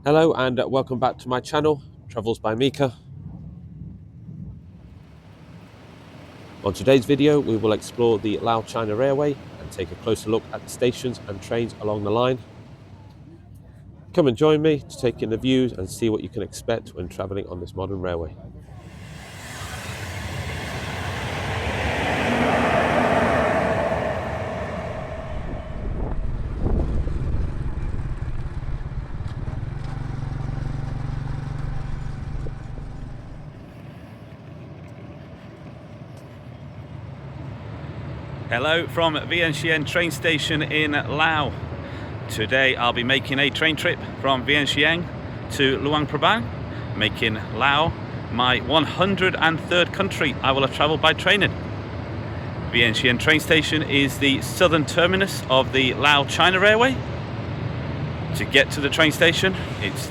Hello and welcome back to my channel, Travelsbymiika. On today's video we will explore the Laos-China Railway and take a closer look at the stations and trains along the line. Come and join me to take in the views and see what you can expect when travelling on this modern railway. Hello from Vientiane train station in Laos. Today I'll be making a train trip from Vientiane to Luang Prabang, making Laos my 103rd country I will have travelled by train in. Vientiane train station is the southern terminus of the Laos-China Railway. To get to the train station, it's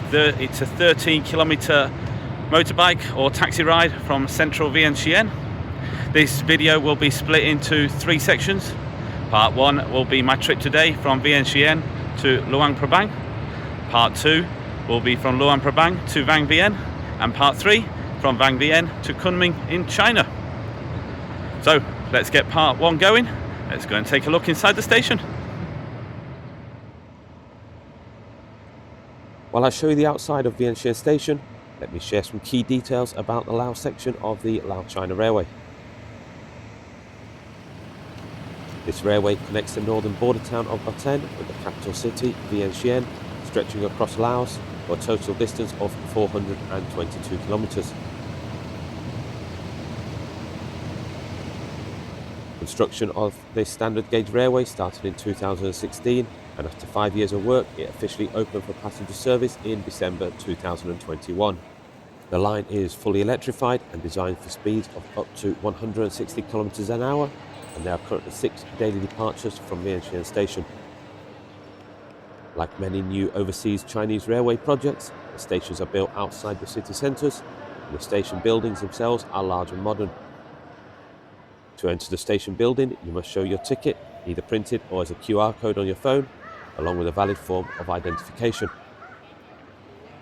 a 13-kilometre motorbike or taxi ride from central Vientiane. This video will be split into 3 sections. Part 1 will be my trip today from Vientiane to Luang Prabang. Part 2 will be from Luang Prabang to Vang Vieng, and Part 3 from Vang Vieng to Kunming in China. So let's get Part 1 going. Let's go and take a look inside the station. While I show you the outside of Vientiane Station, let me share some key details about the Laos section of the Laos-China Railway. This railway connects the northern border town of Vientiane with the capital city, Vientiane, stretching across Laos for a total distance of 422 kilometres. Construction of this standard gauge railway started in 2016, and after 5 years of work, it officially opened for passenger service in December 2021. The line is fully electrified and designed for speeds of up to 160 kilometres an hour, and there are currently 6 daily departures from Vientiane Station. Like many new overseas Chinese railway projects, the stations are built outside the city centres, and the station buildings themselves are large and modern. To enter the station building, you must show your ticket, either printed or as a QR code on your phone, along with a valid form of identification.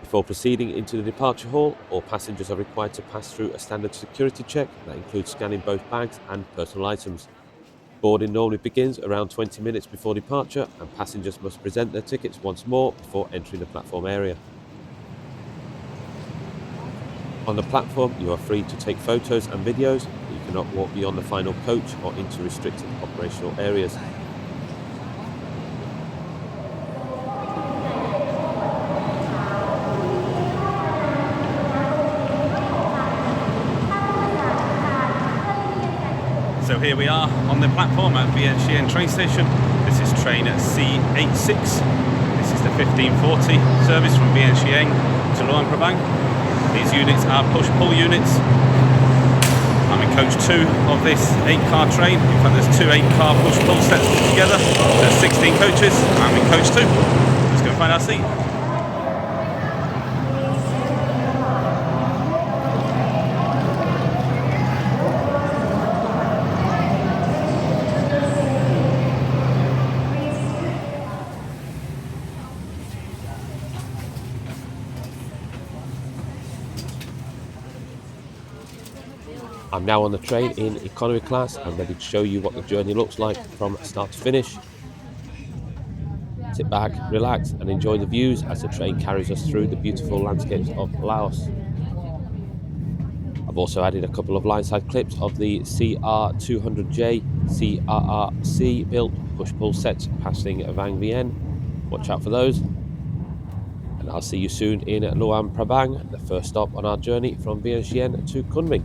Before proceeding into the departure hall, all passengers are required to pass through a standard security check that includes scanning both bags and personal items. Boarding normally begins around 20 minutes before departure, and passengers must present their tickets once more before entering the platform area. On the platform, you are free to take photos and videos, but you cannot walk beyond the final coach or into restricted operational areas. So here we are on the platform at Vientiane train station. This is train C86. This is the 1540 service from Vientiane to Luang Prabang. These units are push-pull units. I'm in coach 2 of this 8-car train. In fact, there's 2 8-car push-pull sets together. There's 16 coaches. I'm in coach 2. Let's go and find our seat. I'm now on the train in economy class and ready to show you what the journey looks like from start to finish. Sit back, relax and enjoy the views as the train carries us through the beautiful landscapes of Laos. I've also added a couple of line-side clips of the CR200J CRRC built push-pull sets passing Vang Vieng. Watch out for those. And I'll see you soon in Luang Prabang, the first stop on our journey from Vientiane to Kunming.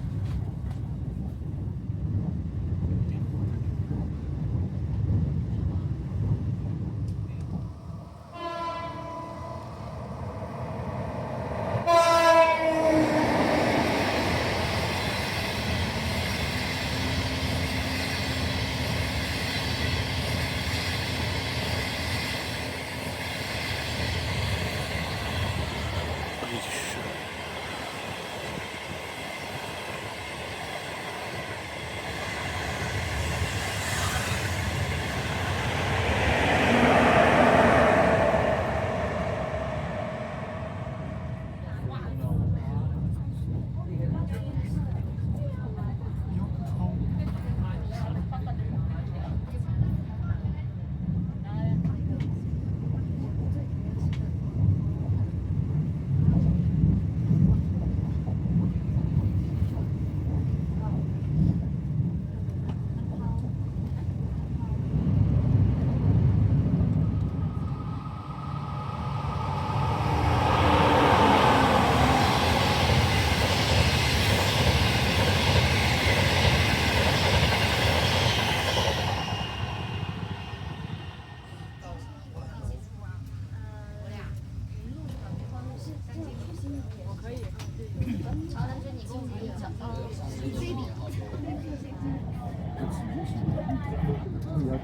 Ja,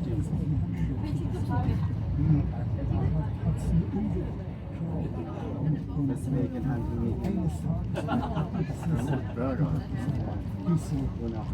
stimmt. Deswegen haben die mit Burger und auch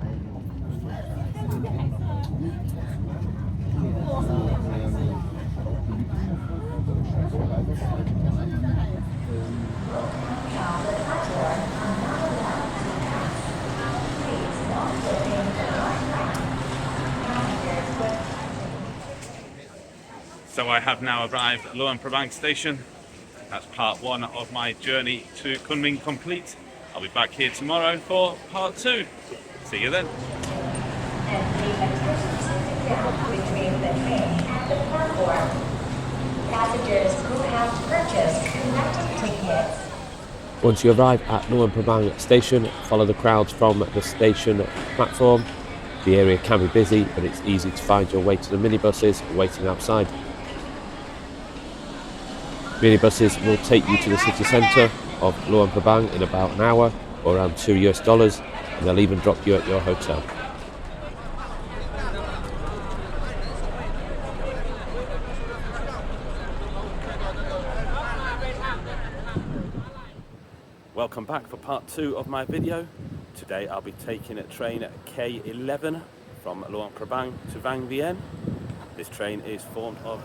So I have now arrived at Luang Prabang station. That's part 1 of my journey to Kunming complete. I'll be back here tomorrow for part 2. See you then. And the attention to the gap between the train and the platform. Passengers who have purchased connecting tickets. Once you arrive at Luang Prabang station, follow the crowds from the station platform. The area can be busy, but it's easy to find your way to the minibuses waiting outside. Minibuses will take you to the city centre of Luang Prabang in about an hour, or around $2, and they'll even drop you at your hotel. Welcome back for part 2 of my video. Today I'll be taking a train K11 from Luang Prabang to Vientiane. This train is formed of